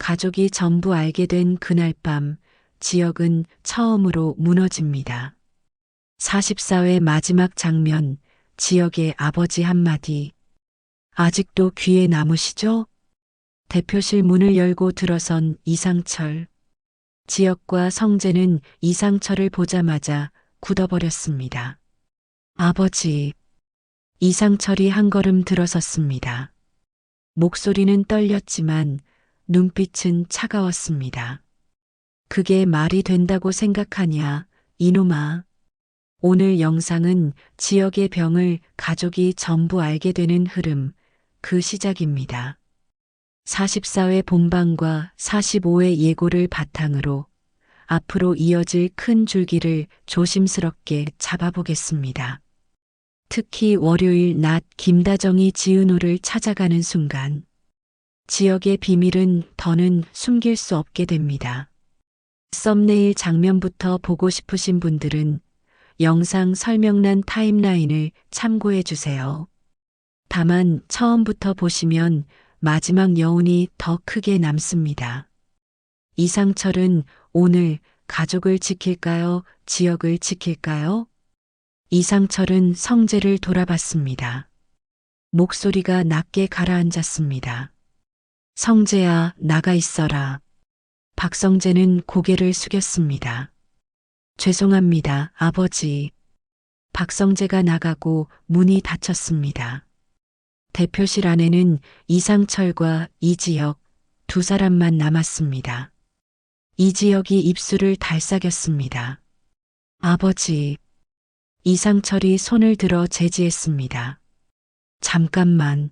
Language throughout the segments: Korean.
가족이 전부 알게 된 그날 밤, 지역은 처음으로 무너집니다. 44회 마지막 장면, 지역의 아버지 한마디. 아직도 귀에 남으시죠? 대표실 문을 열고 들어선 이상철. 지역과 성재는 이상철을 보자마자 굳어버렸습니다. 아버지. 이상철이 한 걸음 들어섰습니다. 목소리는 떨렸지만 눈빛은 차가웠습니다. 그게 말이 된다고 생각하냐, 이놈아. 오늘 영상은 지역의 병을 가족이 전부 알게 되는 흐름, 그 시작입니다. 44회 본방과 45회 예고를 바탕으로 앞으로 이어질 큰 줄기를 조심스럽게 잡아보겠습니다. 특히 월요일 낮 김다정이 지은호를 찾아가는 순간 지역의 비밀은 더는 숨길 수 없게 됩니다. 썸네일 장면부터 보고 싶으신 분들은 영상 설명란 타임라인을 참고해 주세요. 다만 처음부터 보시면 마지막 여운이 더 크게 남습니다. 이상철은 오늘 가족을 지킬까요? 지역을 지킬까요? 이상철은 성재를 돌아봤습니다. 목소리가 낮게 가라앉았습니다. 성재야, 나가 있어라. 박성재는 고개를 숙였습니다. 죄송합니다, 아버지. 박성재가 나가고 문이 닫혔습니다. 대표실 안에는 이상철과 이지혁 두 사람만 남았습니다. 이지혁이 입술을 달싹였습니다. 아버지. 이상철이 손을 들어 제지했습니다. 잠깐만.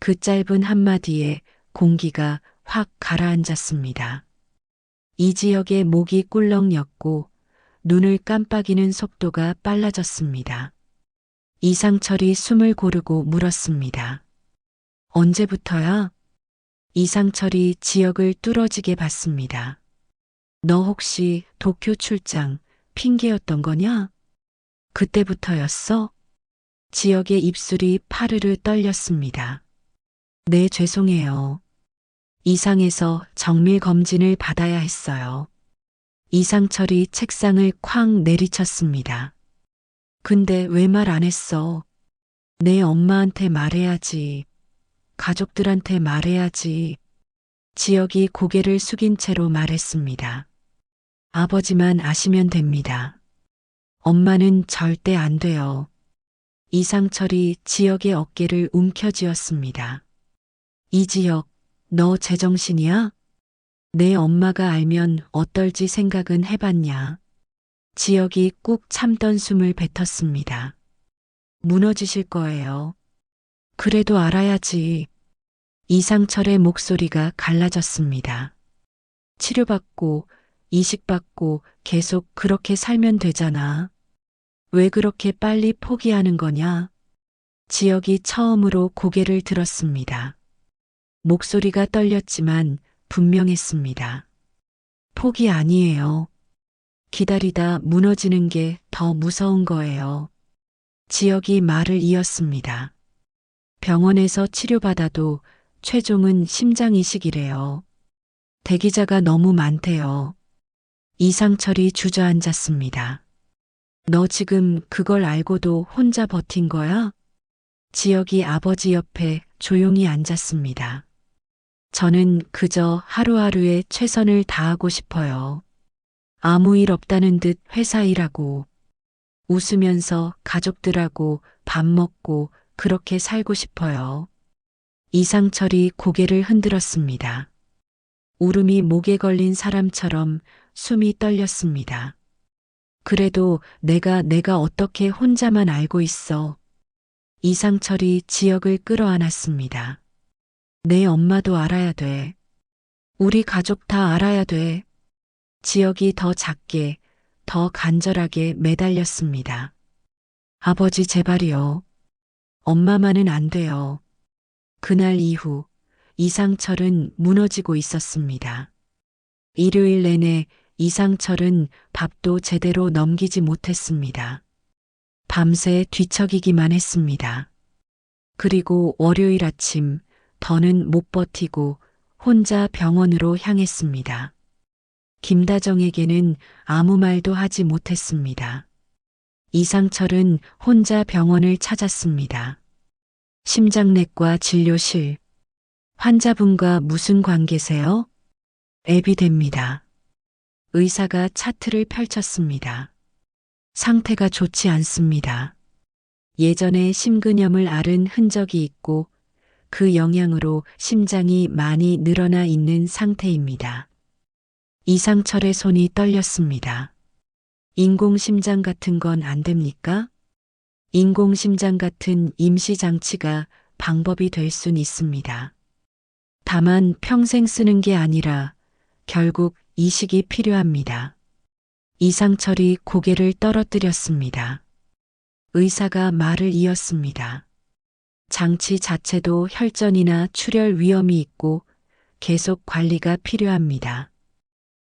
그 짧은 한마디에 공기가 확 가라앉았습니다. 이지혁의 목이 꿀렁였고 눈을 깜빡이는 속도가 빨라졌습니다. 이상철이 숨을 고르고 물었습니다. 언제부터야? 이상철이 지역을 뚫어지게 봤습니다. 너 혹시 도쿄 출장 핑계였던 거냐? 그때부터였어? 지역의 입술이 파르르 떨렸습니다. 네, 죄송해요. 이상해서 정밀 검진을 받아야 했어요. 이상철이 책상을 쾅 내리쳤습니다. 근데 왜 말 안 했어? 내 엄마한테 말해야지. 가족들한테 말해야지. 지역이 고개를 숙인 채로 말했습니다. 아버지만 아시면 됩니다. 엄마는 절대 안 돼요. 이상철이 지역의 어깨를 움켜쥐었습니다. 이지혁, 너 제정신이야? 내 엄마가 알면 어떨지 생각은 해봤냐? 지역이 꾹 참던 숨을 뱉었습니다. 무너지실 거예요. 그래도 알아야지. 이상철의 목소리가 갈라졌습니다. 치료받고 이식받고 계속 그렇게 살면 되잖아. 왜 그렇게 빨리 포기하는 거냐? 지역이 처음으로 고개를 들었습니다. 목소리가 떨렸지만 분명했습니다. 포기 아니에요. 기다리다 무너지는 게 더 무서운 거예요. 지역이 말을 이었습니다. 병원에서 치료받아도 최종은 심장 이식이래요. 대기자가 너무 많대요. 이상철이 주저앉았습니다. 너 지금 그걸 알고도 혼자 버틴 거야? 지역이 아버지 옆에 조용히 앉았습니다. 저는 그저 하루하루에 최선을 다하고 싶어요. 아무 일 없다는 듯 회사 일하고, 웃으면서 가족들하고 밥 먹고 그렇게 살고 싶어요. 이상철이 고개를 흔들었습니다. 울음이 목에 걸린 사람처럼 숨이 떨렸습니다. 그래도 내가 어떻게 혼자만 알고 있어. 이상철이 지역을 끌어안았습니다. 내 엄마도 알아야 돼. 우리 가족 다 알아야 돼. 지역이 더 작게, 더 간절하게 매달렸습니다. 아버지 제발이요. 엄마만은 안 돼요. 그날 이후 이상철은 무너지고 있었습니다. 일요일 내내 이상철은 밥도 제대로 넘기지 못했습니다. 밤새 뒤척이기만 했습니다. 그리고 월요일 아침 더는 못 버티고 혼자 병원으로 향했습니다. 김다정에게는 아무 말도 하지 못했습니다. 이상철은 혼자 병원을 찾았습니다. 심장내과 진료실. 환자분과 무슨 관계세요? 앱이 됩니다. 의사가 차트를 펼쳤습니다. 상태가 좋지 않습니다. 예전에 심근염을 앓은 흔적이 있고 그 영향으로 심장이 많이 늘어나 있는 상태입니다. 이상철의 손이 떨렸습니다. 인공심장 같은 건 안 됩니까? 인공심장 같은 임시장치가 방법이 될 순 있습니다. 다만 평생 쓰는 게 아니라 결국 이식이 필요합니다. 이상철이 고개를 떨어뜨렸습니다. 의사가 말을 이었습니다. 장치 자체도 혈전이나 출혈 위험이 있고 계속 관리가 필요합니다.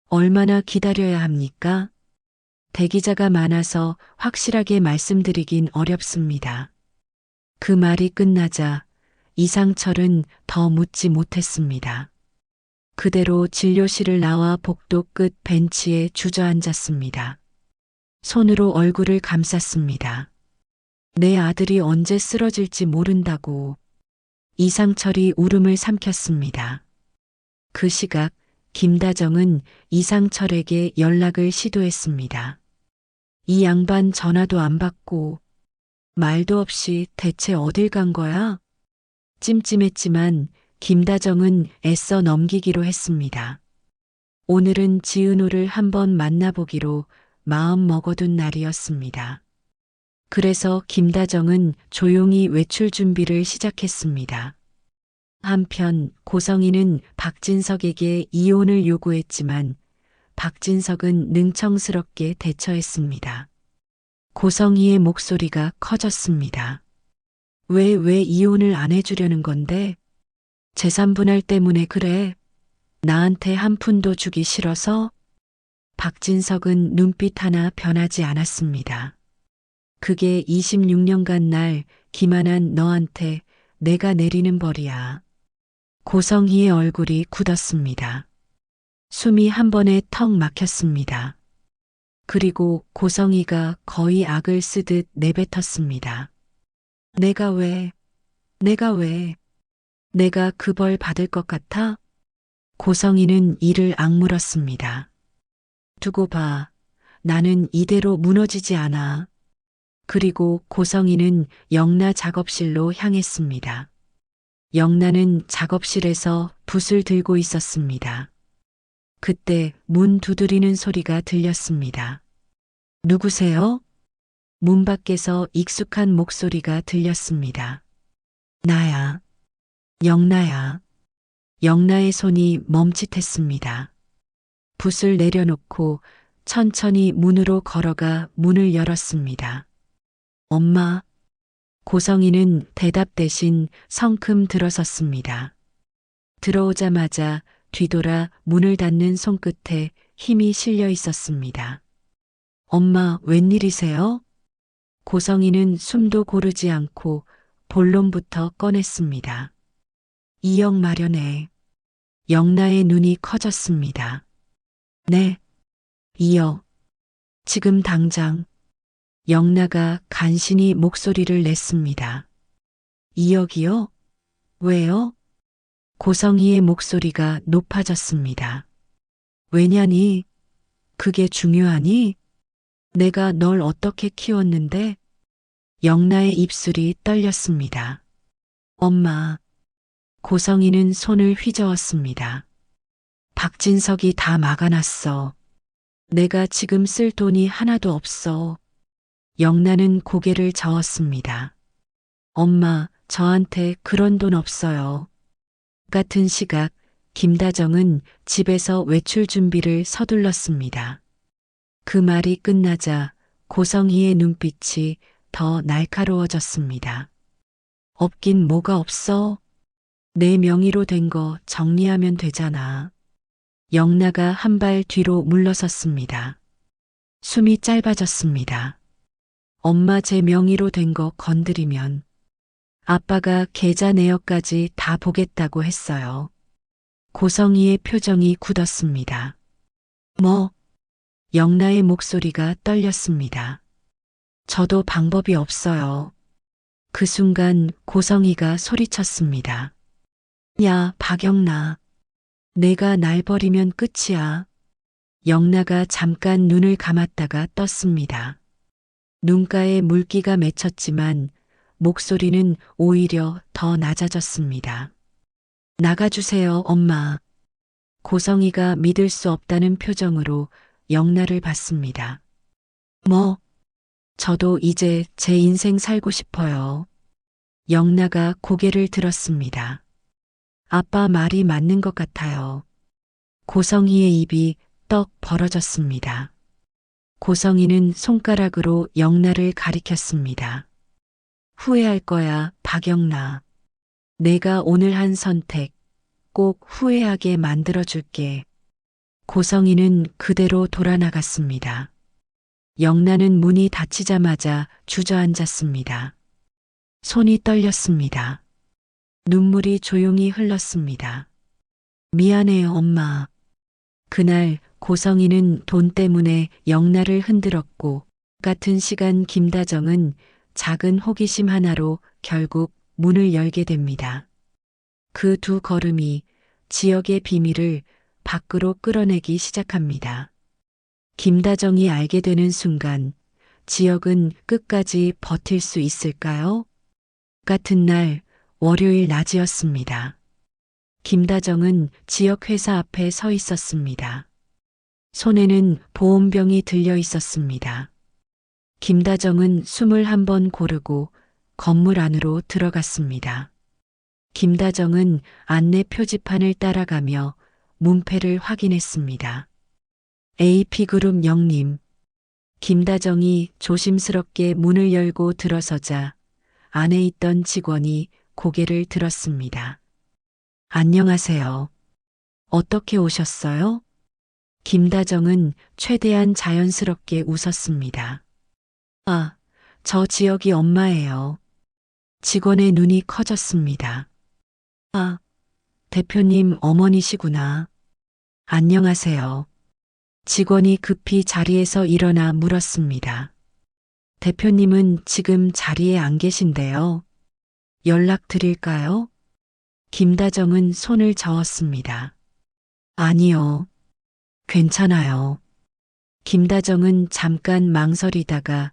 얼마나 기다려야 합니까? 대기자가 많아서 확실하게 말씀드리긴 어렵습니다. 그 말이 끝나자 이상철은 더 묻지 못했습니다. 그대로 진료실을 나와 복도 끝 벤치에 주저앉았습니다. 손으로 얼굴을 감쌌습니다. 내 아들이 언제 쓰러질지 모른다고. 이상철이 울음을 삼켰습니다. 그 시각 김다정은 이상철에게 연락을 시도했습니다. 이 양반 전화도 안 받고 말도 없이 대체 어딜 간 거야? 찜찜했지만 김다정은 애써 넘기기로 했습니다. 오늘은 지은호를 한번 만나보기로 마음 먹어둔 날이었습니다. 그래서 김다정은 조용히 외출 준비를 시작했습니다. 한편 고성이는 박진석에게 이혼을 요구했지만 박진석은 능청스럽게 대처했습니다. 고성이의 목소리가 커졌습니다. 왜 이혼을 안 해주려는 건데? 재산 분할 때문에 그래? 나한테 한 푼도 주기 싫어서? 박진석은 눈빛 하나 변하지 않았습니다. 그게 26년간 날 기만한 너한테 내가 내리는 벌이야. 고성희의 얼굴이 굳었습니다. 숨이 한 번에 턱 막혔습니다. 그리고 고성희가 거의 악을 쓰듯 내뱉었습니다. 내가 왜 내가 그 벌 받을 것 같아? 고성희는 이를 악물었습니다. 두고 봐. 나는 이대로 무너지지 않아. 그리고 고성희는 영나 작업실로 향했습니다. 영나는 작업실에서 붓을 들고 있었습니다. 그때 문 두드리는 소리가 들렸습니다. 누구세요? 문 밖에서 익숙한 목소리가 들렸습니다. 나야. 영나야. 영나의 손이 멈칫했습니다. 붓을 내려놓고 천천히 문으로 걸어가 문을 열었습니다. 엄마. 고성이는 대답 대신 성큼 들어섰습니다. 들어오자마자 뒤돌아 문을 닫는 손끝에 힘이 실려 있었습니다. 엄마, 웬일이세요? 고성이는 숨도 고르지 않고 본론부터 꺼냈습니다. 2억 마련해. 영나의 눈이 커졌습니다. 네, 2억. 지금 당장. 영나가 간신히 목소리를 냈습니다. 2억이요? 왜요? 고성희의 목소리가 높아졌습니다. 왜냐니? 그게 중요하니? 내가 널 어떻게 키웠는데? 영나의 입술이 떨렸습니다. 엄마. 고성희는 손을 휘저었습니다. 박진석이 다 막아놨어. 내가 지금 쓸 돈이 하나도 없어. 영나는 고개를 저었습니다. 엄마, 저한테 그런 돈 없어요. 같은 시각 김다정은 집에서 외출 준비를 서둘렀습니다. 그 말이 끝나자 고성희의 눈빛이 더 날카로워졌습니다. 없긴 뭐가 없어? 내 명의로 된 거 정리하면 되잖아. 영나가 한 발 뒤로 물러섰습니다. 숨이 짧아졌습니다. 엄마 제 명의로 된 거 건드리면 아빠가 계좌 내역까지 다 보겠다고 했어요. 고성이의 표정이 굳었습니다. 뭐? 영나의 목소리가 떨렸습니다. 저도 방법이 없어요. 그 순간 고성이가 소리쳤습니다. 야, 박영나. 내가 날 버리면 끝이야. 영나가 잠깐 눈을 감았다가 떴습니다. 눈가에 물기가 맺혔지만 목소리는 오히려 더 낮아졌습니다. 나가주세요, 엄마. 고성이가 믿을 수 없다는 표정으로 영나를 봤습니다. 뭐? 저도 이제 제 인생 살고 싶어요. 영나가 고개를 들었습니다. 아빠 말이 맞는 것 같아요. 고성이의 입이 떡 벌어졌습니다. 고성이는 손가락으로 영나를 가리켰습니다. 후회할 거야, 박영나. 내가 오늘 한 선택 꼭 후회하게 만들어줄게. 고성이는 그대로 돌아나갔습니다. 영나는 문이 닫히자마자 주저앉았습니다. 손이 떨렸습니다. 눈물이 조용히 흘렀습니다. 미안해요, 엄마. 그날 고성이는 돈 때문에 영나를 흔들었고 같은 시간 김다정은 작은 호기심 하나로 결국 문을 열게 됩니다. 그 두 걸음이 지역의 비밀을 밖으로 끌어내기 시작합니다. 김다정이 알게 되는 순간 지역은 끝까지 버틸 수 있을까요? 같은 날 월요일 낮이었습니다. 김다정은 지역 회사 앞에 서 있었습니다. 손에는 보온병이 들려 있었습니다. 김다정은 숨을 한번 고르고 건물 안으로 들어갔습니다. 김다정은 안내 표지판을 따라가며 문패를 확인했습니다. AP그룹 영님. 김다정이 조심스럽게 문을 열고 들어서자 안에 있던 직원이 고개를 들었습니다. 안녕하세요. 어떻게 오셨어요? 김다정은 최대한 자연스럽게 웃었습니다. 아, 저 지역이 엄마예요. 직원의 눈이 커졌습니다. 아, 대표님 어머니시구나. 안녕하세요. 직원이 급히 자리에서 일어나 물었습니다. 대표님은 지금 자리에 안 계신데요. 연락 드릴까요? 김다정은 손을 저었습니다. 아니요. 괜찮아요. 김다정은 잠깐 망설이다가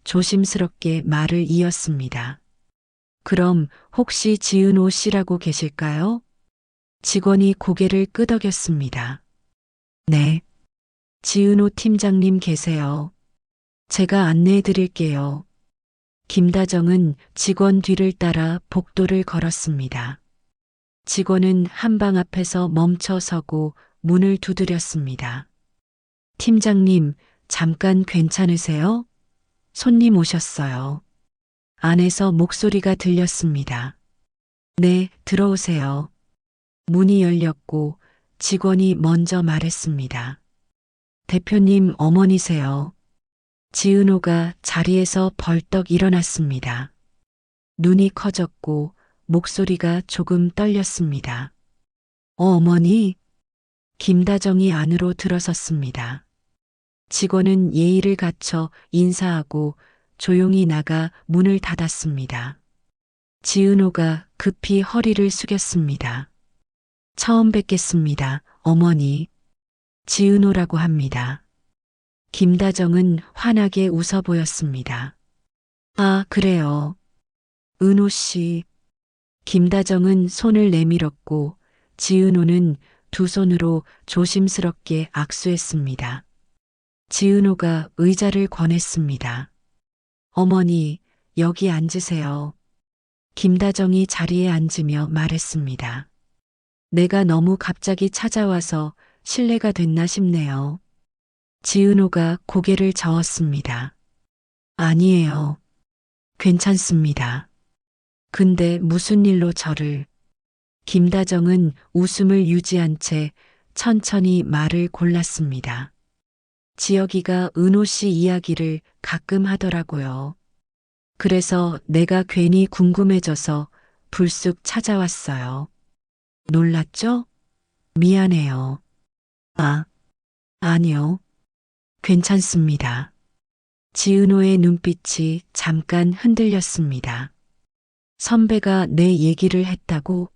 조심스럽게 말을 이었습니다. 그럼 혹시 지은호 씨라고 계실까요? 직원이 고개를 끄덕였습니다. 네. 지은호 팀장님 계세요. 제가 안내해 드릴게요. 김다정은 직원 뒤를 따라 복도를 걸었습니다. 직원은 한방 앞에서 멈춰 서고 문을 두드렸습니다. 팀장님, 잠깐 괜찮으세요? 손님 오셨어요. 안에서 목소리가 들렸습니다. 네, 들어오세요. 문이 열렸고 직원이 먼저 말했습니다. 대표님 어머니세요. 지은호가 자리에서 벌떡 일어났습니다. 눈이 커졌고 목소리가 조금 떨렸습니다. 어머니? 김다정이 안으로 들어섰습니다. 직원은 예의를 갖춰 인사하고 조용히 나가 문을 닫았습니다. 지은호가 급히 허리를 숙였습니다. 처음 뵙겠습니다, 어머니. 지은호라고 합니다. 김다정은 환하게 웃어 보였습니다. 아, 그래요. 은호 씨. 김다정은 손을 내밀었고 지은호는 두 손으로 조심스럽게 악수했습니다. 지은호가 의자를 권했습니다. 어머니, 여기 앉으세요. 김다정이 자리에 앉으며 말했습니다. 내가 너무 갑자기 찾아와서 실례가 됐나 싶네요. 지은호가 고개를 저었습니다. 아니에요. 괜찮습니다. 근데 무슨 일로 저를... 김다정은 웃음을 유지한 채 천천히 말을 골랐습니다. 지혁이가 은호 씨 이야기를 가끔 하더라고요. 그래서 내가 괜히 궁금해져서 불쑥 찾아왔어요. 놀랐죠? 미안해요. 아, 아니요. 괜찮습니다. 지은호의 눈빛이 잠깐 흔들렸습니다. 선배가 내 얘기를 했다고?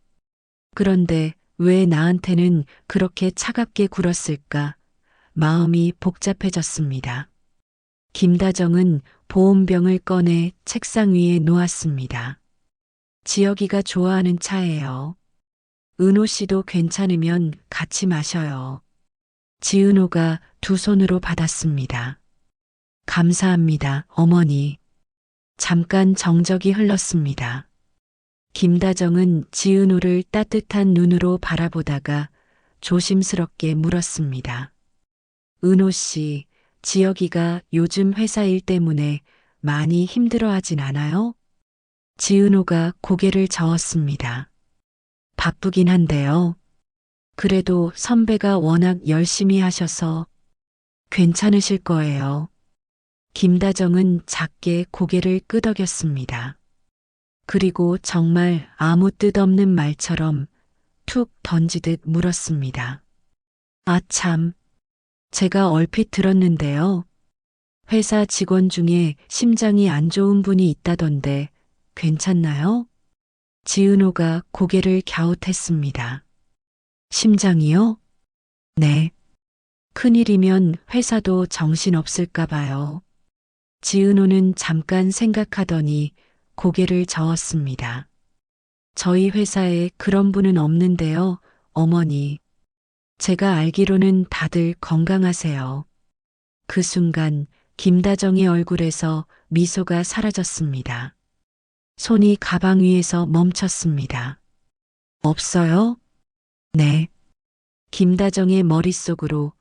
그런데 왜 나한테는 그렇게 차갑게 굴었을까? 마음이 복잡해졌습니다. 김다정은 보온병을 꺼내 책상 위에 놓았습니다. 지혁이가 좋아하는 차예요. 은호 씨도 괜찮으면 같이 마셔요. 지은호가 두 손으로 받았습니다. 감사합니다, 어머니. 잠깐 정적이 흘렀습니다. 김다정은 지은호를 따뜻한 눈으로 바라보다가 조심스럽게 물었습니다. 은호 씨, 지혁이가 요즘 회사 일 때문에 많이 힘들어하진 않아요? 지은호가 고개를 저었습니다. 바쁘긴 한데요. 그래도 선배가 워낙 열심히 하셔서 괜찮으실 거예요. 김다정은 작게 고개를 끄덕였습니다. 그리고 정말 아무 뜻 없는 말처럼 툭 던지듯 물었습니다. 아 참, 제가 얼핏 들었는데요. 회사 직원 중에 심장이 안 좋은 분이 있다던데 괜찮나요? 지은호가 고개를 갸웃했습니다. 심장이요? 네. 큰일이면 회사도 정신없을까 봐요. 지은호는 잠깐 생각하더니 고개를 저었습니다. 저희 회사에 그런 분은 없는데요, 어머니. 제가 알기로는 다들 건강하세요. 그 순간 김다정의 얼굴에서 미소가 사라졌습니다. 손이 가방 위에서 멈췄습니다. 없어요? 네. 김다정의 머릿속으로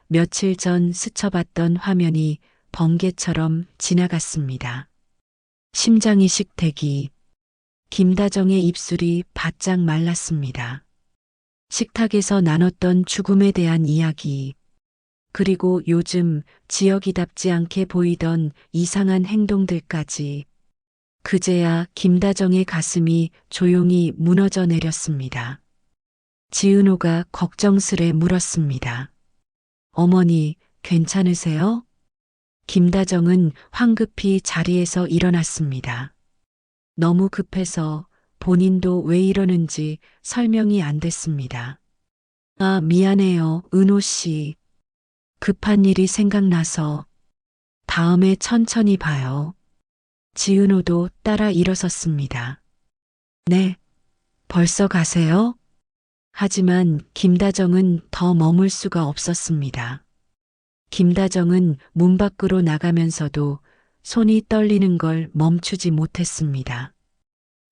며칠 전 스쳐봤던 화면이 번개처럼 지나갔습니다. 심장이식 대기. 김다정의 입술이 바짝 말랐습니다. 식탁에서 나눴던 죽음에 대한 이야기. 그리고 요즘 지역이답지 않게 보이던 이상한 행동들까지. 그제야 김다정의 가슴이 조용히 무너져 내렸습니다. 지은호가 걱정스레 물었습니다. 어머니, 괜찮으세요? 김다정은 황급히 자리에서 일어났습니다. 너무 급해서 본인도 왜 이러는지 설명이 안 됐습니다. 아, 미안해요, 은호 씨. 급한 일이 생각나서 다음에 천천히 봐요. 지은호도 따라 일어섰습니다. 네, 벌써 가세요? 하지만 김다정은 더 머물 수가 없었습니다. 김다정은 문 밖으로 나가면서도 손이 떨리는 걸 멈추지 못했습니다.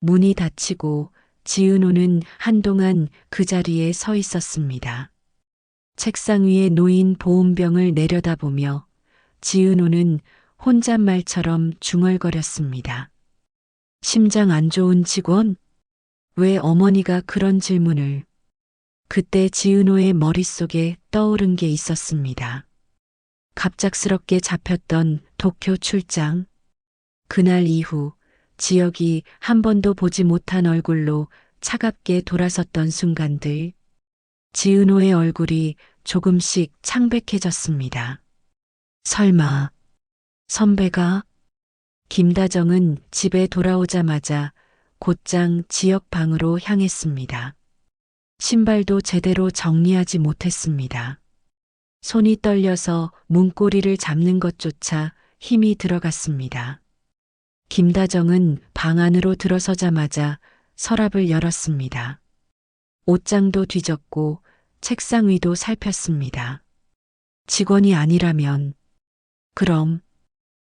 문이 닫히고 지은호는 한동안 그 자리에 서 있었습니다. 책상 위에 놓인 보온병을 내려다보며 지은호는 혼잣말처럼 중얼거렸습니다. 심장 안 좋은 직원? 왜 어머니가 그런 질문을? 그때 지은호의 머릿속에 떠오른 게 있었습니다. 갑작스럽게 잡혔던 도쿄 출장. 그날 이후 지역이 한 번도 보지 못한 얼굴로 차갑게 돌아섰던 순간들. 지은호의 얼굴이 조금씩 창백해졌습니다. 설마 선배가? 김다정은 집에 돌아오자마자 곧장 지역 방으로 향했습니다. 신발도 제대로 정리하지 못했습니다. 손이 떨려서 문고리를 잡는 것조차 힘이 들어갔습니다. 김다정은 방 안으로 들어서자마자 서랍을 열었습니다. 옷장도 뒤졌고 책상 위도 살폈습니다. 직원이 아니라면, 그럼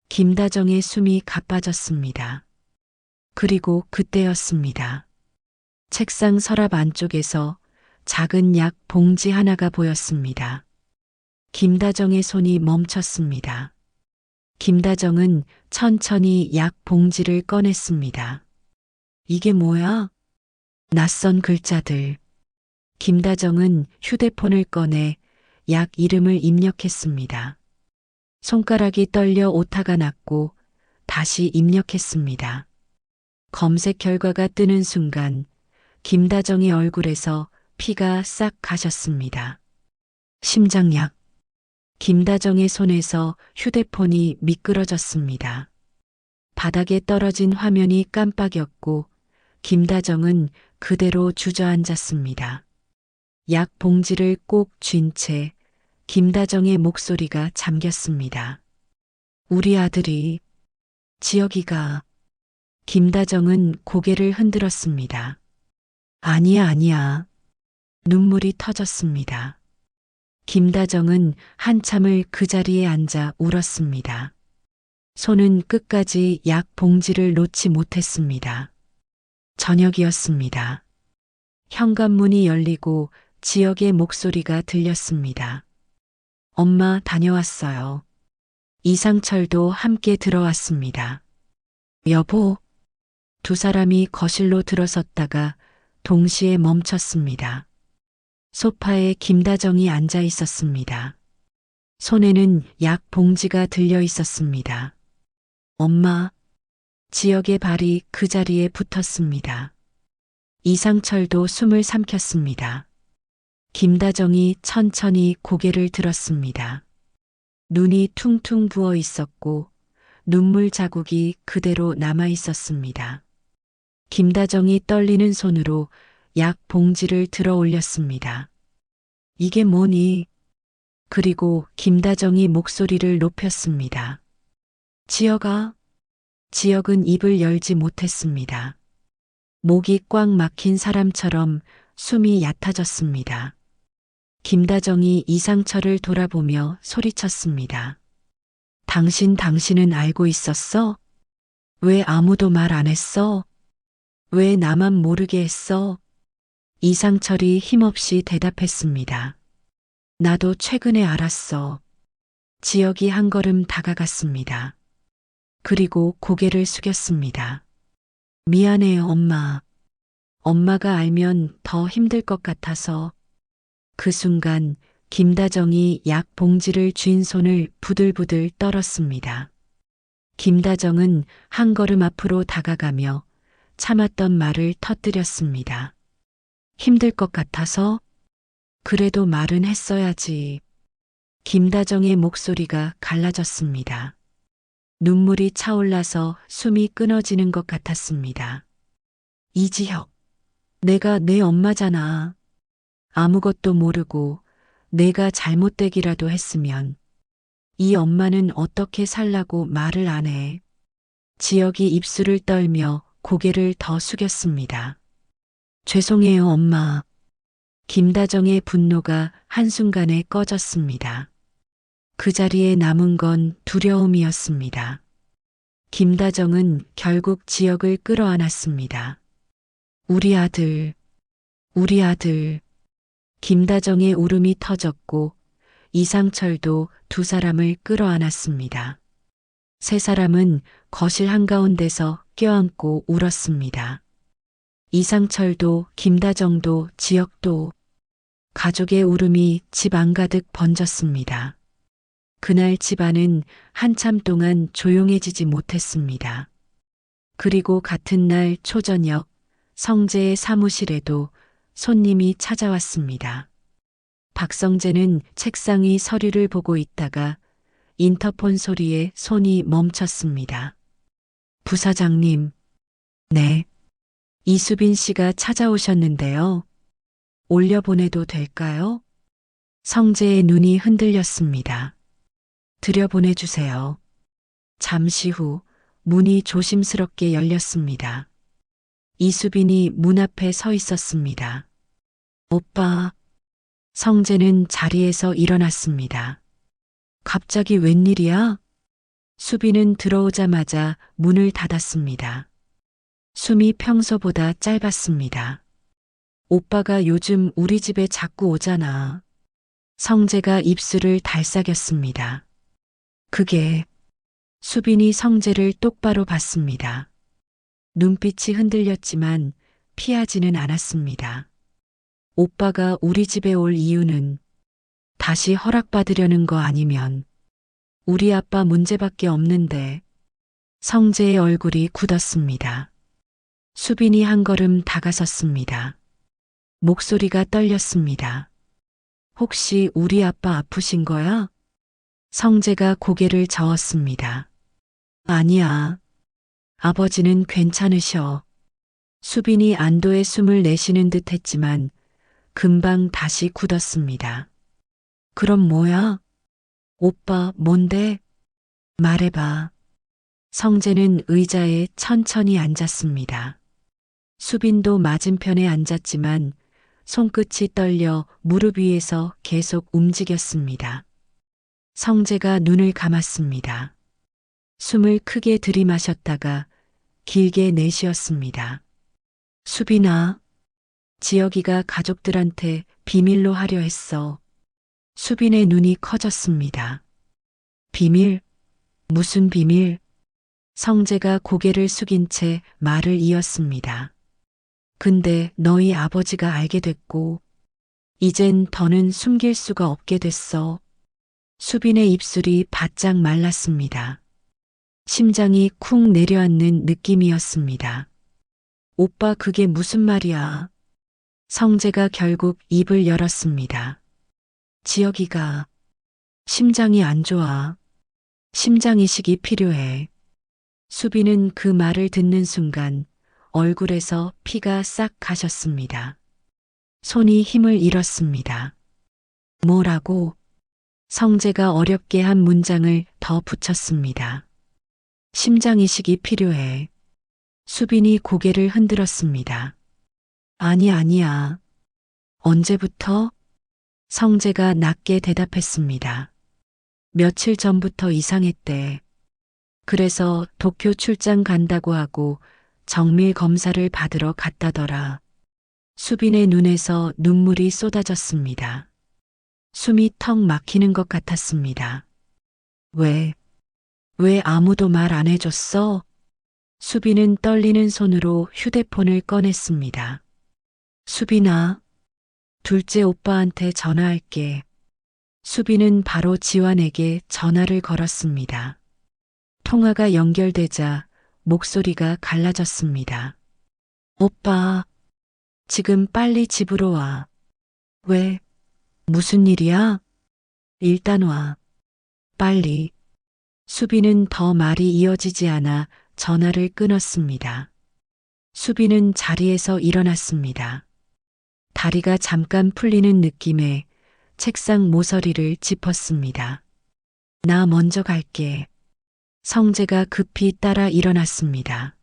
김다정의 숨이 가빠졌습니다. 그리고 그때였습니다. 책상 서랍 안쪽에서 작은 약 봉지 하나가 보였습니다. 김다정의 손이 멈췄습니다. 김다정은 천천히 약 봉지를 꺼냈습니다. 이게 뭐야? 낯선 글자들. 김다정은 휴대폰을 꺼내 약 이름을 입력했습니다. 손가락이 떨려 오타가 났고 다시 입력했습니다. 검색 결과가 뜨는 순간 김다정의 얼굴에서 피가 싹 가셨습니다. 심장약. 김다정의 손에서 휴대폰이 미끄러졌습니다. 바닥에 떨어진 화면이 깜빡였고 김다정은 그대로 주저앉았습니다. 약 봉지를 꼭 쥔 채 김다정의 목소리가 잠겼습니다. 우리 아들이, 지혁이가. 김다정은 고개를 흔들었습니다. 아니야, 아니야. 눈물이 터졌습니다. 김다정은 한참을 그 자리에 앉아 울었습니다. 손은 끝까지 약 봉지를 놓지 못했습니다. 저녁이었습니다. 현관문이 열리고 지혁의 목소리가 들렸습니다. 엄마 다녀왔어요. 이상철도 함께 들어왔습니다. 여보. 두 사람이 거실로 들어섰다가 동시에 멈췄습니다. 소파에 김다정이 앉아 있었습니다. 손에는 약 봉지가 들려 있었습니다. 엄마. 지혁의 발이 그 자리에 붙었습니다. 이상철도 숨을 삼켰습니다. 김다정이 천천히 고개를 들었습니다. 눈이 퉁퉁 부어 있었고 눈물 자국이 그대로 남아 있었습니다. 김다정이 떨리는 손으로 약 봉지를 들어 올렸습니다. 이게 뭐니? 그리고 김다정이 목소리를 높였습니다. 지혁아. 지혁은 입을 열지 못했습니다. 목이 꽉 막힌 사람처럼 숨이 얕아졌습니다. 김다정이 이상철을 돌아보며 소리쳤습니다. 당신은 알고 있었어? 왜 아무도 말 안 했어? 왜 나만 모르게 했어? 이상철이 힘없이 대답했습니다. 나도 최근에 알았어. 지혁이 한 걸음 다가갔습니다. 그리고 고개를 숙였습니다. 미안해요, 엄마. 엄마가 알면 더 힘들 것 같아서. 그 순간 김다정이 약 봉지를 쥔 손을 부들부들 떨었습니다. 김다정은 한 걸음 앞으로 다가가며 참았던 말을 터뜨렸습니다. 힘들 것 같아서? 그래도 말은 했어야지. 김다정의 목소리가 갈라졌습니다. 눈물이 차올라서 숨이 끊어지는 것 같았습니다. 이지혁, 내가 내 엄마잖아. 아무것도 모르고 내가 잘못되기라도 했으면 이 엄마는 어떻게 살라고 말을 안 해. 지혁이 입술을 떨며 고개를 더 숙였습니다. 죄송해요, 엄마. 김다정의 분노가 한순간에 꺼졌습니다. 그 자리에 남은 건 두려움이었습니다. 김다정은 결국 지혁을 끌어안았습니다. 우리 아들, 우리 아들. 김다정의 울음이 터졌고 이상철도 두 사람을 끌어안았습니다. 세 사람은 거실 한가운데서 껴안고 울었습니다. 이상철도 김다정도 지혁도. 가족의 울음이 집 안가득 번졌습니다. 그날 집안은 한참 동안 조용해지지 못했습니다. 그리고 같은 날 초저녁 성재의 사무실에도 손님이 찾아왔습니다. 박성재는 책상 위 서류를 보고 있다가 인터폰 소리에 손이 멈췄습니다. 부사장님. 네. 이수빈 씨가 찾아오셨는데요. 올려보내도 될까요? 성재의 눈이 흔들렸습니다. 들여보내주세요. 잠시 후 문이 조심스럽게 열렸습니다. 이수빈이 문 앞에 서 있었습니다. 오빠. 성재는 자리에서 일어났습니다. 갑자기 웬일이야? 수빈은 들어오자마자 문을 닫았습니다. 숨이 평소보다 짧았습니다. 오빠가 요즘 우리 집에 자꾸 오잖아. 성재가 입술을 달싹였습니다. 그게. 수빈이 성재를 똑바로 봤습니다. 눈빛이 흔들렸지만 피하지는 않았습니다. 오빠가 우리 집에 올 이유는 다시 허락받으려는 거 아니면 우리 아빠 문제밖에 없는데. 성재의 얼굴이 굳었습니다. 수빈이 한 걸음 다가섰습니다. 목소리가 떨렸습니다. 혹시 우리 아빠 아프신 거야? 성재가 고개를 저었습니다. 아니야. 아버지는 괜찮으셔. 수빈이 안도의 숨을 내쉬는 듯 했지만 금방 다시 굳었습니다. 그럼 뭐야? 오빠, 뭔데? 말해봐. 성재는 의자에 천천히 앉았습니다. 수빈도 맞은편에 앉았지만 손끝이 떨려 무릎 위에서 계속 움직였습니다. 성재가 눈을 감았습니다. 숨을 크게 들이마셨다가 길게 내쉬었습니다. 수빈아, 지혁이가 가족들한테 비밀로 하려 했어. 수빈의 눈이 커졌습니다. 비밀? 무슨 비밀? 성재가 고개를 숙인 채 말을 이었습니다. 근데 너희 아버지가 알게 됐고, 이젠 더는 숨길 수가 없게 됐어. 수빈의 입술이 바짝 말랐습니다. 심장이 쿵 내려앉는 느낌이었습니다. 오빠, 그게 무슨 말이야? 성재가 결국 입을 열었습니다. 지혁이가 심장이 안 좋아. 심장 이식이 필요해. 수빈은 그 말을 듣는 순간 얼굴에서 피가 싹 가셨습니다. 손이 힘을 잃었습니다. 뭐라고? 성재가 어렵게 한 문장을 더 붙였습니다. 심장 이식이 필요해. 수빈이 고개를 흔들었습니다. 아니야. 언제부터? 성재가 낮게 대답했습니다. 며칠 전부터 이상했대. 그래서 도쿄 출장 간다고 하고 정밀 검사를 받으러 갔다더라. 수빈의 눈에서 눈물이 쏟아졌습니다. 숨이 턱 막히는 것 같았습니다. 왜 아무도 말 안 해줬어? 수빈은 떨리는 손으로 휴대폰을 꺼냈습니다. 수빈아, 둘째 오빠한테 전화할게. 수빈은 바로 지환에게 전화를 걸었습니다. 통화가 연결되자 목소리가 갈라졌습니다. 오빠, 지금 빨리 집으로 와. 왜? 무슨 일이야? 일단 와. 빨리. 수빈은 더 말이 이어지지 않아 전화를 끊었습니다. 수빈은 자리에서 일어났습니다. 다리가 잠깐 풀리는 느낌에 책상 모서리를 짚었습니다. 나 먼저 갈게. 성재가 급히 따라 일어났습니다.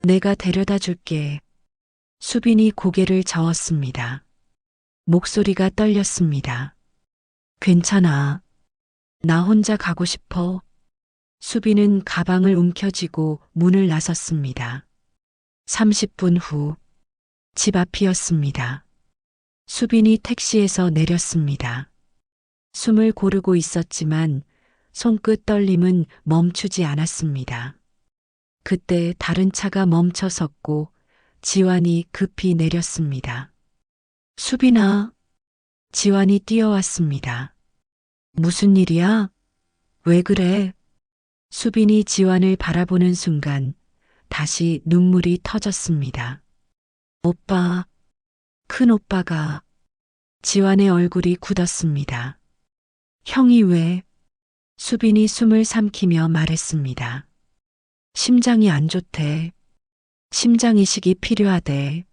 내가 데려다 줄게. 수빈이 고개를 저었습니다. 목소리가 떨렸습니다. 괜찮아. 나 혼자 가고 싶어. 수빈은 가방을 움켜쥐고 문을 나섰습니다. 30분 후, 집 앞이었습니다. 수빈이 택시에서 내렸습니다. 숨을 고르고 있었지만 손끝 떨림은 멈추지 않았습니다. 그때 다른 차가 멈춰 섰고 지환이 급히 내렸습니다. 수빈아, 지환이 뛰어왔습니다. 무슨 일이야? 왜 그래? 수빈이 지환을 바라보는 순간 다시 눈물이 터졌습니다. 오빠, 큰 오빠가. 지환의 얼굴이 굳었습니다. 형이 왜? 수빈이 숨을 삼키며 말했습니다. 심장이 안 좋대. 심장 이식이 필요하대.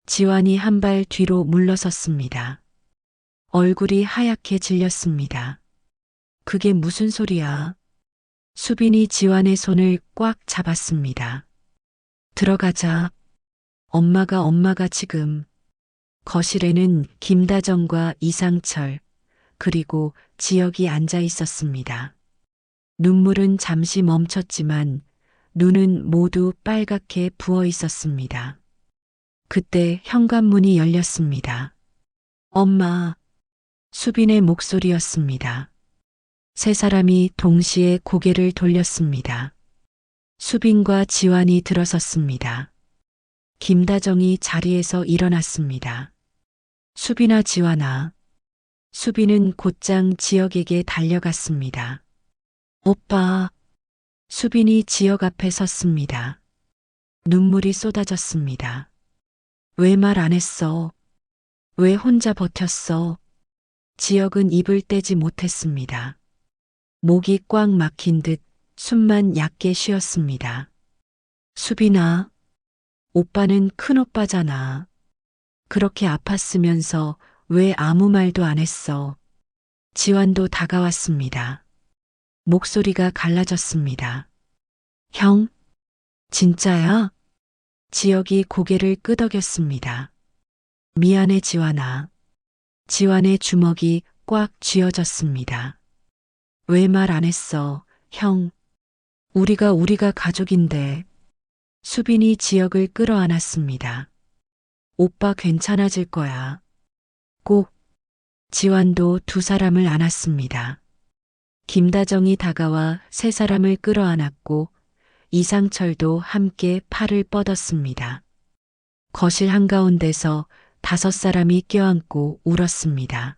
지환이 한 발 뒤로 물러섰습니다. 얼굴이 하얗게 질렸습니다. 그게 무슨 소리야? 수빈이 지환의 손을 꽉 잡았습니다. 들어가자. 엄마가 지금. 거실에는 김다정과 이상철, 그리고 지혁이 앉아 있었습니다. 눈물은 잠시 멈췄지만 눈은 모두 빨갛게 부어 있었습니다. 그때 현관문이 열렸습니다. 엄마, 수빈의 목소리였습니다. 세 사람이 동시에 고개를 돌렸습니다. 수빈과 지환이 들어섰습니다. 김다정이 자리에서 일어났습니다. 수빈아, 지환아. 수빈은 곧장 지혁에게 달려갔습니다. 오빠. 수빈이 지혁 앞에 섰습니다. 눈물이 쏟아졌습니다. 왜 말 안 했어? 왜 혼자 버텼어? 지역은 입을 떼지 못했습니다. 목이 꽉 막힌 듯 숨만 얕게 쉬었습니다. 수빈아, 오빠는 큰오빠잖아. 그렇게 아팠으면서 왜 아무 말도 안 했어? 지완도 다가왔습니다. 목소리가 갈라졌습니다. 형, 진짜야? 지역이 고개를 끄덕였습니다. 미안해, 지완아. 지완의 주먹이 꽉 쥐어졌습니다. 왜 말 안 했어, 형? 우리가 가족인데. 수빈이 지역을 끌어안았습니다. 오빠 괜찮아질 거야. 꼭. 지완도 두 사람을 안았습니다. 김다정이 다가와 세 사람을 끌어안았고 이상철도 함께 팔을 뻗었습니다. 거실 한가운데서 다섯 사람이 껴안고 울었습니다.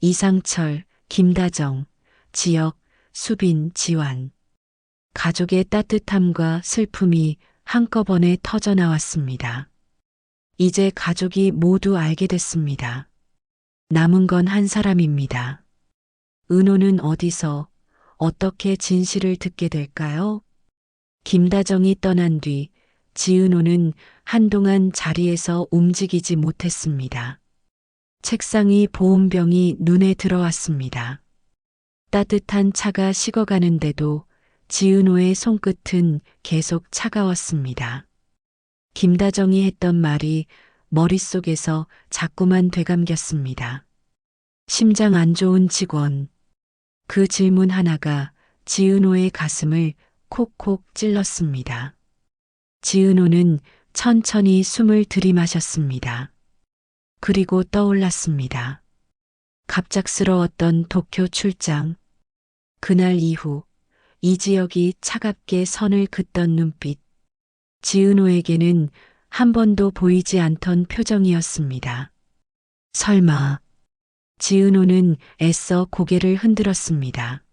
이상철, 김다정, 지역, 수빈, 지완. 가족의 따뜻함과 슬픔이 한꺼번에 터져 나왔습니다. 이제 가족이 모두 알게 됐습니다. 남은 건 한 사람입니다. 은호는 어디서 어떻게 진실을 듣게 될까요? 김다정이 떠난 뒤 지은호는 한동안 자리에서 움직이지 못했습니다. 책상이 보온병이 눈에 들어왔습니다. 따뜻한 차가 식어가는데도 지은호의 손끝은 계속 차가웠습니다. 김다정이 했던 말이 머릿속에서 자꾸만 되감겼습니다. 심장 안 좋은 직원. 그 질문 하나가 지은호의 가슴을 콕콕 찔렀습니다. 지은호는 천천히 숨을 들이마셨습니다. 그리고 떠올랐습니다. 갑작스러웠던 도쿄 출장. 그날 이후 이지혁이 차갑게 선을 긋던 눈빛. 지은호에게는 한 번도 보이지 않던 표정이었습니다. 설마. 지은호는 애써 고개를 흔들었습니다.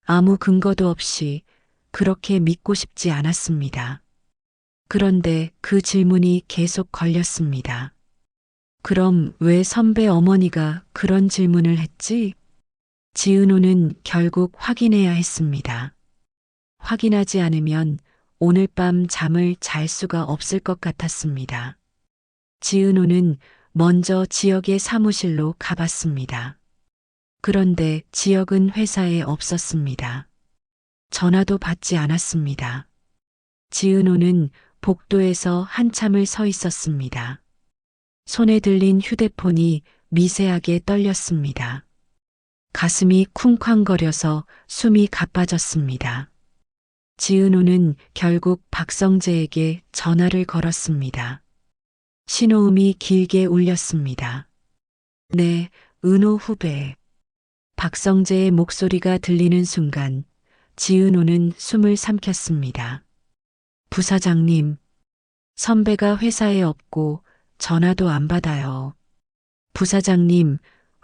아무 근거도 없이 그렇게 믿고 싶지 않았습니다. 그런데 그 질문이 계속 걸렸습니다. 그럼 왜 선배 어머니가 그런 질문을 했지? 지은호는 결국 확인해야 했습니다. 확인하지 않으면 오늘 밤 잠을 잘 수가 없을 것 같았습니다. 지은호는 먼저 지역의 사무실로 가봤습니다. 그런데 지역은 회사에 없었습니다. 전화도 받지 않았습니다. 지은호는 복도에서 한참을 서 있었습니다. 손에 들린 휴대폰이 미세하게 떨렸습니다. 가슴이 쿵쾅거려서 숨이 가빠졌습니다. 지은호는 결국 박성재에게 전화를 걸었습니다. 신호음이 길게 울렸습니다. 네, 은호 후배. 박성재의 목소리가 들리는 순간 지은호는 숨을 삼켰습니다. 부사장님, 선배가 회사에 없고 전화도 안 받아요. 부사장님,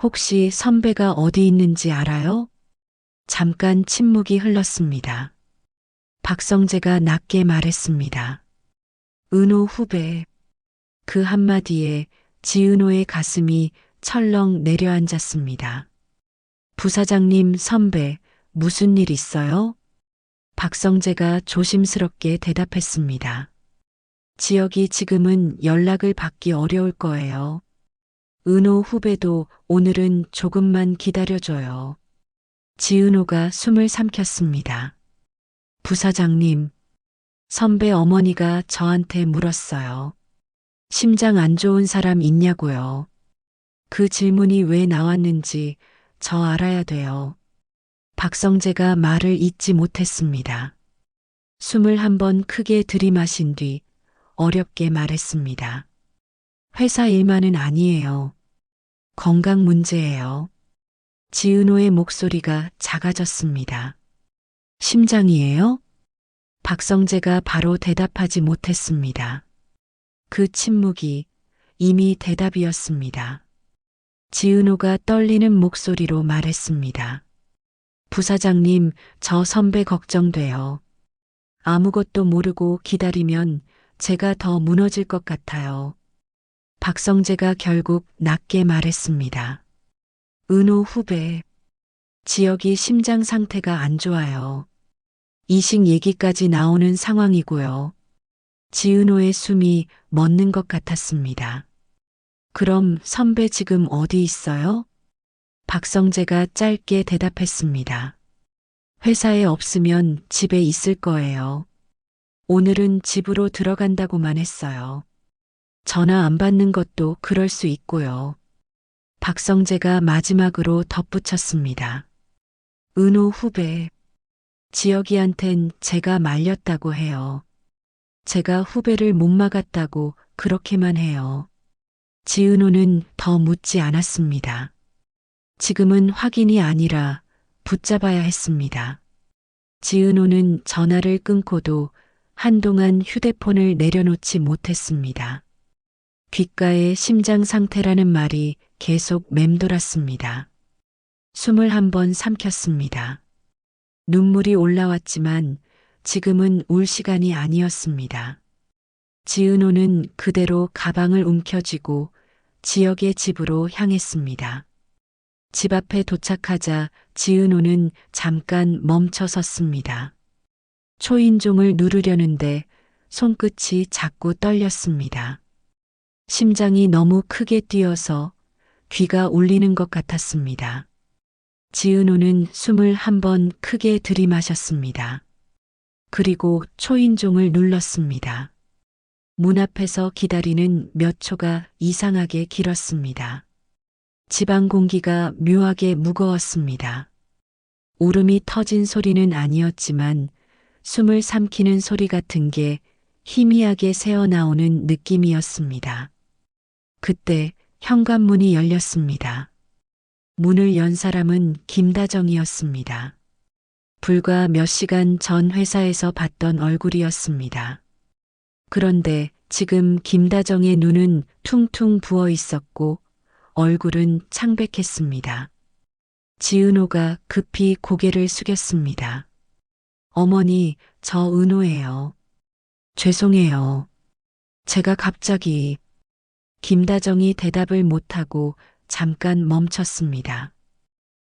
혹시 선배가 어디 있는지 알아요? 잠깐 침묵이 흘렀습니다. 박성재가 낮게 말했습니다. 은호 후배. 그 한마디에 지은호의 가슴이 철렁 내려앉았습니다. 부사장님 선배, 무슨 일 있어요? 박성재가 조심스럽게 대답했습니다. 지역이 지금은 연락을 받기 어려울 거예요. 은호 후배도 오늘은 조금만 기다려줘요. 지은호가 숨을 삼켰습니다. 부사장님, 선배 어머니가 저한테 물었어요. 심장 안 좋은 사람 있냐고요. 그 질문이 왜 나왔는지 저 알아야 돼요. 박성재가 말을 잇지 못했습니다. 숨을 한번 크게 들이마신 뒤 어렵게 말했습니다. 회사 일만은 아니에요. 건강 문제예요. 지은호의 목소리가 작아졌습니다. 심장이에요? 박성재가 바로 대답하지 못했습니다. 그 침묵이 이미 대답이었습니다. 지은호가 떨리는 목소리로 말했습니다. 부사장님, 저 선배 걱정돼요. 아무것도 모르고 기다리면 제가 더 무너질 것 같아요. 박성재가 결국 낮게 말했습니다. 은호 후배, 지혁이 심장 상태가 안 좋아요. 이식 얘기까지 나오는 상황이고요. 지은호의 숨이 멎는 것 같았습니다. 그럼 선배 지금 어디 있어요? 박성재가 짧게 대답했습니다. 회사에 없으면 집에 있을 거예요. 오늘은 집으로 들어간다고만 했어요. 전화 안 받는 것도 그럴 수 있고요. 박성재가 마지막으로 덧붙였습니다. 은호 후배, 지혁이한텐 제가 말렸다고 해요. 제가 후배를 못 막았다고 그렇게만 해요. 지은호는 더 묻지 않았습니다. 지금은 확인이 아니라 붙잡아야 했습니다. 지은호는 전화를 끊고도 한동안 휴대폰을 내려놓지 못했습니다. 귓가에 심장 상태라는 말이 계속 맴돌았습니다. 숨을 한번 삼켰습니다. 눈물이 올라왔지만 지금은 울 시간이 아니었습니다. 지은호는 그대로 가방을 움켜쥐고 지역의 집으로 향했습니다. 집 앞에 도착하자 지은호는 잠깐 멈춰 섰습니다. 초인종을 누르려는데 손끝이 자꾸 떨렸습니다. 심장이 너무 크게 뛰어서 귀가 울리는 것 같았습니다. 지은호는 숨을 한번 크게 들이마셨습니다. 그리고 초인종을 눌렀습니다. 문 앞에서 기다리는 몇 초가 이상하게 길었습니다. 집안 공기가 묘하게 무거웠습니다. 울음이 터진 소리는 아니었지만 숨을 삼키는 소리 같은 게 희미하게 새어나오는 느낌이었습니다. 그때 현관문이 열렸습니다. 문을 연 사람은 김다정이었습니다. 불과 몇 시간 전 회사에서 봤던 얼굴이었습니다. 그런데 지금 김다정의 눈은 퉁퉁 부어 있었고 얼굴은 창백했습니다. 지은호가 급히 고개를 숙였습니다. 어머니, 저 은호예요. 죄송해요. 제가 갑자기... 김다정이 대답을 못하고 잠깐 멈췄습니다.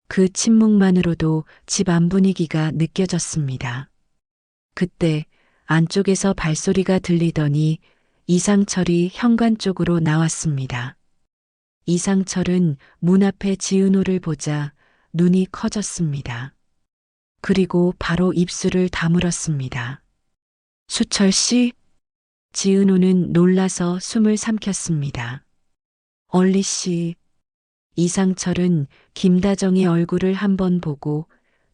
그 침묵만으로도 집 안 분위기가 느껴졌습니다. 그때 안쪽에서 발소리가 들리더니 이상철이 현관 쪽으로 나왔습니다. 이상철은 문 앞에 지은호를 보자 눈이 커졌습니다. 그리고 바로 입술을 다물었습니다. 수철 씨? 지은호는 놀라서 숨을 삼켰습니다. 얼리 씨. 이상철은 김다정의 얼굴을 한번 보고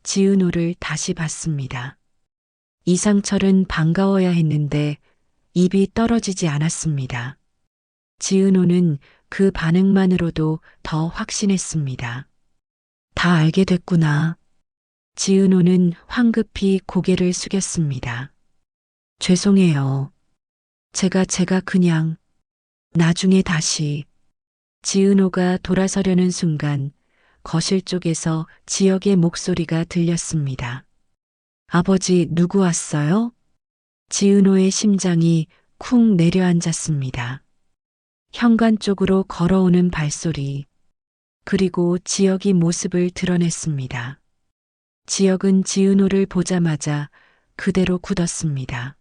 지은호를 다시 봤습니다. 이상철은 반가워야 했는데 입이 떨어지지 않았습니다. 지은호는 그 반응만으로도 더 확신했습니다. 다 알게 됐구나. 지은호는 황급히 고개를 숙였습니다. 죄송해요. 제가 그냥 나중에 다시. 지은호가 돌아서려는 순간 거실 쪽에서 지역의 목소리가 들렸습니다. 아버지 누구 왔어요? 지은호의 심장이 쿵 내려앉았습니다. 현관 쪽으로 걸어오는 발소리, 그리고 지역이 모습을 드러냈습니다. 지역은 지은호를 보자마자 그대로 굳었습니다.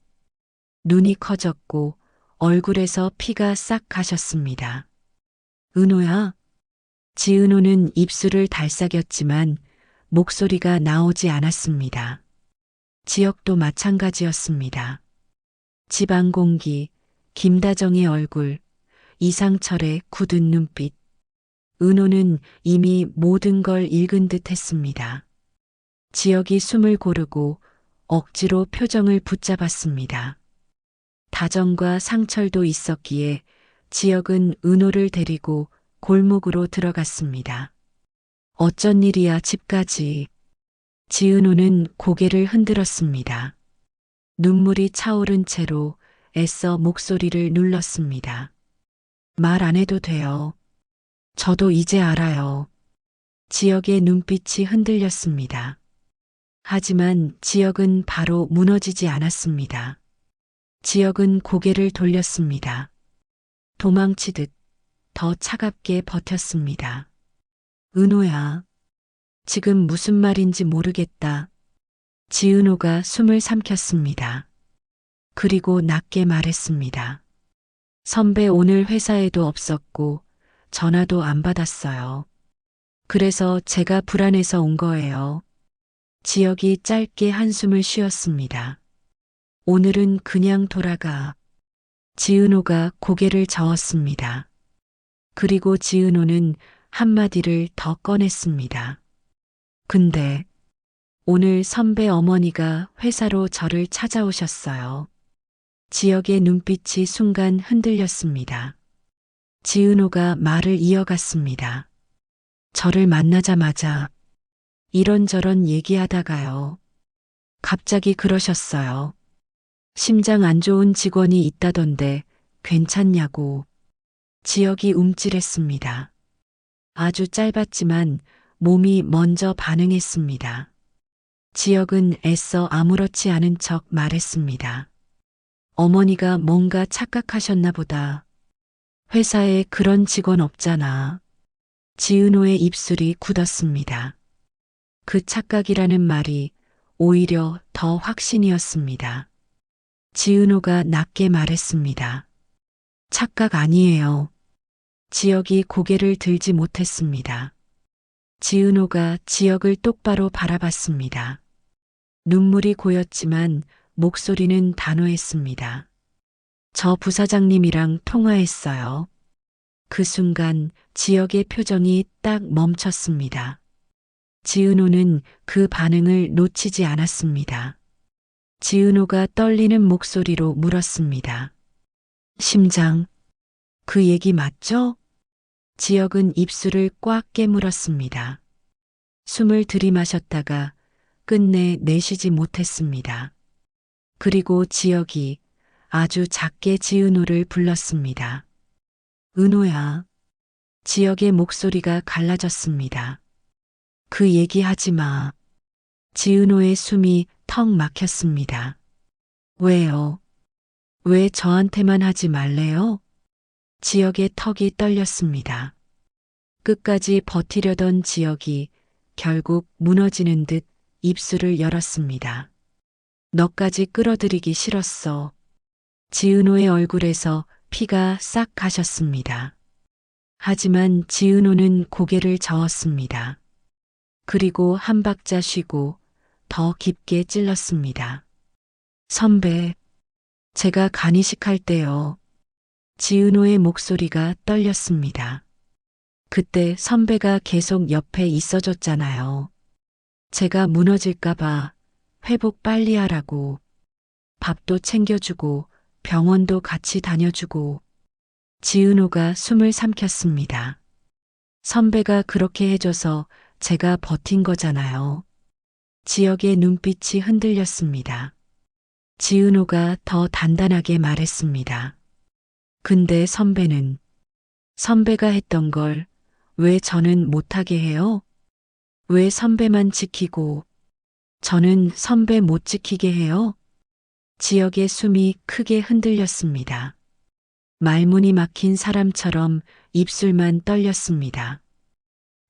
눈이 커졌고 얼굴에서 피가 싹 가셨습니다. 은호야? 지은호는 입술을 달싹였지만 목소리가 나오지 않았습니다. 지역도 마찬가지였습니다. 집안 공기, 김다정의 얼굴, 이상철의 굳은 눈빛. 은호는 이미 모든 걸 읽은 듯 했습니다. 지역이 숨을 고르고 억지로 표정을 붙잡았습니다. 다정과 상철도 있었기에 지역은 은호를 데리고 골목으로 들어갔습니다. 어쩐 일이야 집까지. 지은호는 고개를 흔들었습니다. 눈물이 차오른 채로 애써 목소리를 눌렀습니다. 말 안 해도 돼요. 저도 이제 알아요. 지역의 눈빛이 흔들렸습니다. 하지만 지역은 바로 무너지지 않았습니다. 지역은 고개를 돌렸습니다. 도망치듯 더 차갑게 버텼습니다. 은호야, 지금 무슨 말인지 모르겠다. 지은호가 숨을 삼켰습니다. 그리고 낮게 말했습니다. 선배 오늘 회사에도 없었고 전화도 안 받았어요. 그래서 제가 불안해서 온 거예요. 지혁이 짧게 한숨을 쉬었습니다. 오늘은 그냥 돌아가. 지은호가 고개를 저었습니다. 그리고 지은호는 한마디를 더 꺼냈습니다. 근데 오늘 선배 어머니가 회사로 저를 찾아오셨어요. 지혁의 눈빛이 순간 흔들렸습니다. 지은호가 말을 이어갔습니다. 저를 만나자마자 이런저런 얘기하다가요. 갑자기 그러셨어요. 심장 안 좋은 직원이 있다던데 괜찮냐고. 지혁이 움찔했습니다. 아주 짧았지만 몸이 먼저 반응했습니다. 지혁은 애써 아무렇지 않은 척 말했습니다. 어머니가 뭔가 착각하셨나 보다. 회사에 그런 직원 없잖아. 지은호의 입술이 굳었습니다. 그 착각이라는 말이 오히려 더 확신이었습니다. 지은호가 낮게 말했습니다. 착각 아니에요. 지혁이 고개를 들지 못했습니다. 지은호가 지혁을 똑바로 바라봤습니다. 눈물이 고였지만 목소리는 단호했습니다. 저 부사장님이랑 통화했어요. 그 순간 지혁의 표정이 딱 멈췄습니다. 지은호는 그 반응을 놓치지 않았습니다. 지은호가 떨리는 목소리로 물었습니다. 심장, 그 얘기 맞죠? 지혁은 입술을 꽉 깨물었습니다. 숨을 들이마셨다가 끝내 내쉬지 못했습니다. 그리고 지혁이 아주 작게 지은호를 불렀습니다. 은호야. 지혁의 목소리가 갈라졌습니다. 그 얘기하지 마. 지은호의 숨이 턱 막혔습니다. 왜요? 왜 저한테만 하지 말래요? 지혁의 턱이 떨렸습니다. 끝까지 버티려던 지혁이 결국 무너지는 듯 입술을 열었습니다. 너까지 끌어들이기 싫었어. 지은호의 얼굴에서 피가 싹 가셨습니다. 하지만 지은호는 고개를 저었습니다. 그리고 한 박자 쉬고 더 깊게 찔렀습니다. 선배, 제가 간이식할 때요. 지은호의 목소리가 떨렸습니다. 그때 선배가 계속 옆에 있어줬잖아요. 제가 무너질까봐 회복 빨리 하라고. 밥도 챙겨주고 병원도 같이 다녀주고. 지은호가 숨을 삼켰습니다. 선배가 그렇게 해줘서 제가 버틴 거잖아요. 지혁의 눈빛이 흔들렸습니다. 지은호가 더 단단하게 말했습니다. 근데 선배가 했던 걸 왜 저는 못하게 해요? 왜 선배만 지키고 저는 선배 못 지키게 해요? 지혁의 숨이 크게 흔들렸습니다. 말문이 막힌 사람처럼 입술만 떨렸습니다.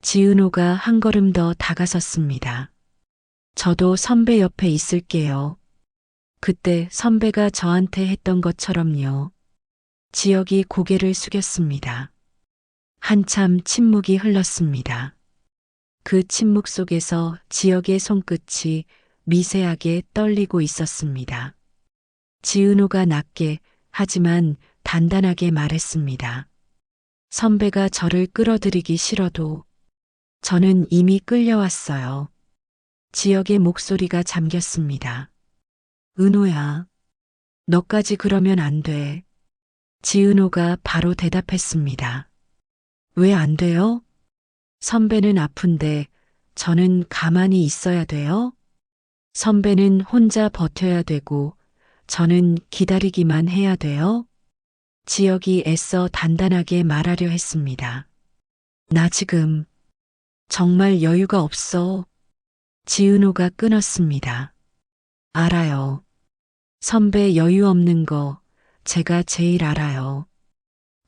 지은호가 한 걸음 더 다가섰습니다. 저도 선배 옆에 있을게요. 그때 선배가 저한테 했던 것처럼요. 지혁이 고개를 숙였습니다. 한참 침묵이 흘렀습니다. 그 침묵 속에서 지혁의 손끝이 미세하게 떨리고 있었습니다. 지은호가 낮게 하지만 단단하게 말했습니다. 선배가 저를 끌어들이기 싫어도 저는 이미 끌려왔어요. 지혁의 목소리가 잠겼습니다. 은호야, 너까지 그러면 안 돼. 지은호가 바로 대답했습니다. 왜 안 돼요? 선배는 아픈데 저는 가만히 있어야 돼요? 선배는 혼자 버텨야 되고 저는 기다리기만 해야 돼요? 지혁이 애써 단단하게 말하려 했습니다. 나 지금 정말 여유가 없어. 지은호가 끊었습니다. 알아요. 선배 여유 없는 거 제가 제일 알아요.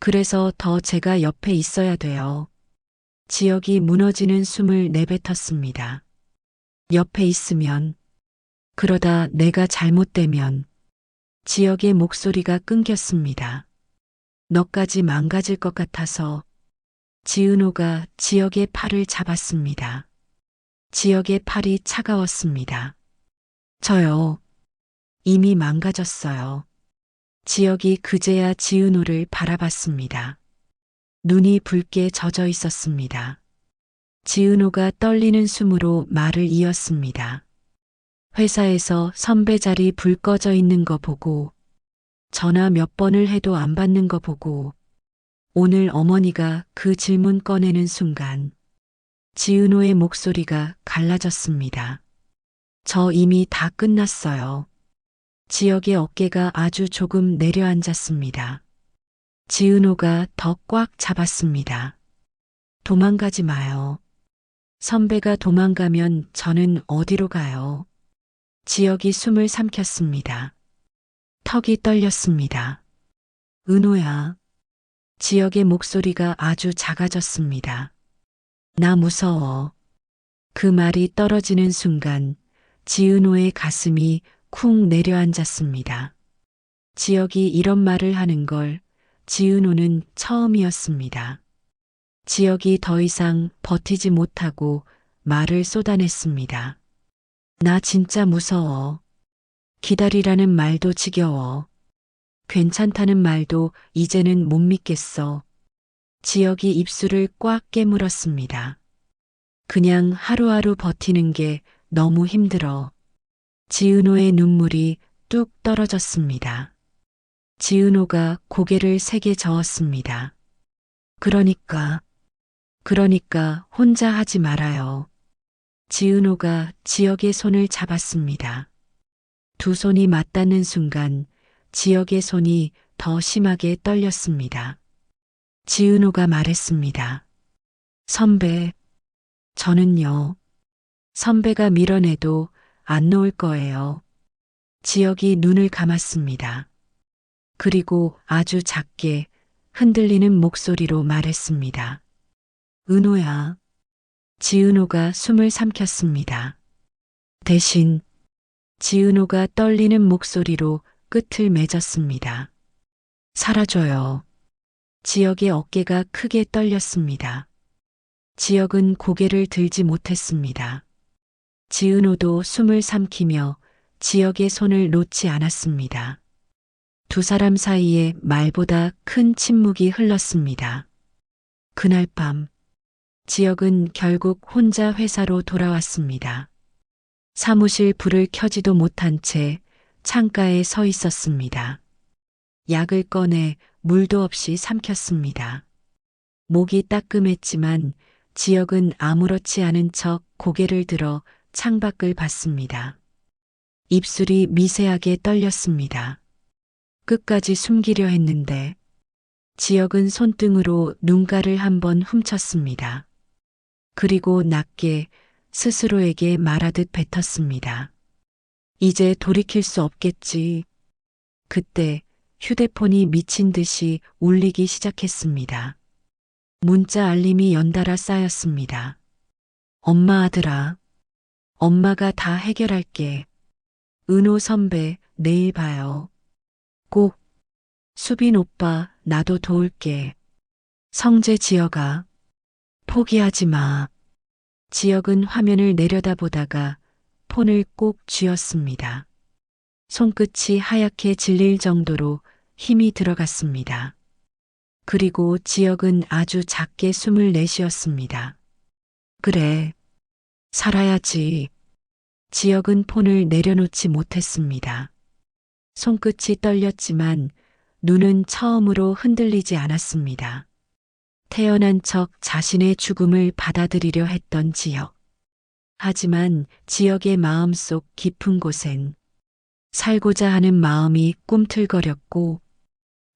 그래서 더 제가 옆에 있어야 돼요. 지역이 무너지는 숨을 내뱉었습니다. 옆에 있으면, 그러다 내가 잘못되면, 지역의 목소리가 끊겼습니다. 너까지 망가질 것 같아서 지은호가 지역의 팔을 잡았습니다. 지역의 팔이 차가웠습니다. 저요. 이미 망가졌어요. 지역이 그제야 지은호를 바라봤습니다. 눈이 붉게 젖어 있었습니다. 지은호가 떨리는 숨으로 말을 이었습니다. 회사에서 선배 자리 불 꺼져 있는 거 보고, 전화 몇 번을 해도 안 받는 거 보고, 오늘 어머니가 그 질문 꺼내는 순간, 지은호의 목소리가 갈라졌습니다. 저 이미 다 끝났어요. 지역의 어깨가 아주 조금 내려앉았습니다. 지은호가 더 꽉 잡았습니다. 도망가지 마요. 선배가 도망가면 저는 어디로 가요? 지역이 숨을 삼켰습니다. 턱이 떨렸습니다. 은호야. 지역의 목소리가 아주 작아졌습니다. 나 무서워. 그 말이 떨어지는 순간 지은호의 가슴이 쿵 내려앉았습니다. 지역이 이런 말을 하는 걸 지은호는 처음이었습니다. 지역이 더 이상 버티지 못하고 말을 쏟아냈습니다. 나 진짜 무서워. 기다리라는 말도 지겨워. 괜찮다는 말도 이제는 못 믿겠어. 지역이 입술을 꽉 깨물었습니다. 그냥 하루하루 버티는 게 너무 힘들어. 지은호의 눈물이 뚝 떨어졌습니다. 지은호가 고개를 세게 저었습니다. 그러니까 혼자 하지 말아요. 지은호가 지역의 손을 잡았습니다. 두 손이 맞닿는 순간 지역의 손이 더 심하게 떨렸습니다. 지은호가 말했습니다. 선배, 저는요. 선배가 밀어내도 안 놓을 거예요. 지역이 눈을 감았습니다. 그리고 아주 작게 흔들리는 목소리로 말했습니다. 은호야. 지은호가 숨을 삼켰습니다. 대신 지은호가 떨리는 목소리로 끝을 맺었습니다. 사라져요. 지역의 어깨가 크게 떨렸습니다. 지역은 고개를 들지 못했습니다. 지은호도 숨을 삼키며 지역의 손을 놓지 않았습니다. 두 사람 사이에 말보다 큰 침묵이 흘렀습니다. 그날 밤, 지역은 결국 혼자 회사로 돌아왔습니다. 사무실 불을 켜지도 못한 채 창가에 서 있었습니다. 약을 꺼내 물도 없이 삼켰습니다. 목이 따끔했지만 지역은 아무렇지 않은 척 고개를 들어 창밖을 봤습니다. 입술이 미세하게 떨렸습니다. 끝까지 숨기려 했는데 지역은 손등으로 눈가를 한번 훔쳤습니다. 그리고 낮게 스스로에게 말하듯 뱉었습니다. 이제 돌이킬 수 없겠지. 그때 휴대폰이 미친 듯이 울리기 시작했습니다. 문자 알림이 연달아 쌓였습니다. 엄마 아들아. 엄마가 다 해결할게. 은호 선배, 내일 봐요. 꼭. 수빈 오빠, 나도 도울게. 성재 지역아. 포기하지 마. 지역은 화면을 내려다보다가 폰을 꼭 쥐었습니다. 손끝이 하얗게 질릴 정도로 힘이 들어갔습니다. 그리고 지역은 아주 작게 숨을 내쉬었습니다. 그래. 살아야지. 지역은 폰을 내려놓지 못했습니다. 손끝이 떨렸지만 눈은 처음으로 흔들리지 않았습니다. 태어난 척 자신의 죽음을 받아들이려 했던 지역. 하지만 지역의 마음속 깊은 곳엔 살고자 하는 마음이 꿈틀거렸고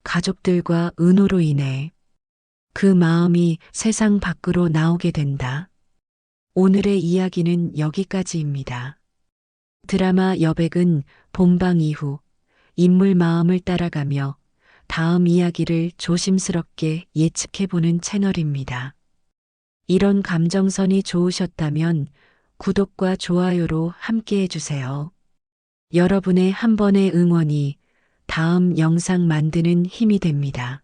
가족들과 은호로 인해 그 마음이 세상 밖으로 나오게 된다. 오늘의 이야기는 여기까지입니다. 드라마 여백은 본방 이후 인물 마음을 따라가며 다음 이야기를 조심스럽게 예측해보는 채널입니다. 이런 감정선이 좋으셨다면 구독과 좋아요로 함께 해주세요. 여러분의 한 번의 응원이 다음 영상 만드는 힘이 됩니다.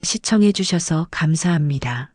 시청해주셔서 감사합니다.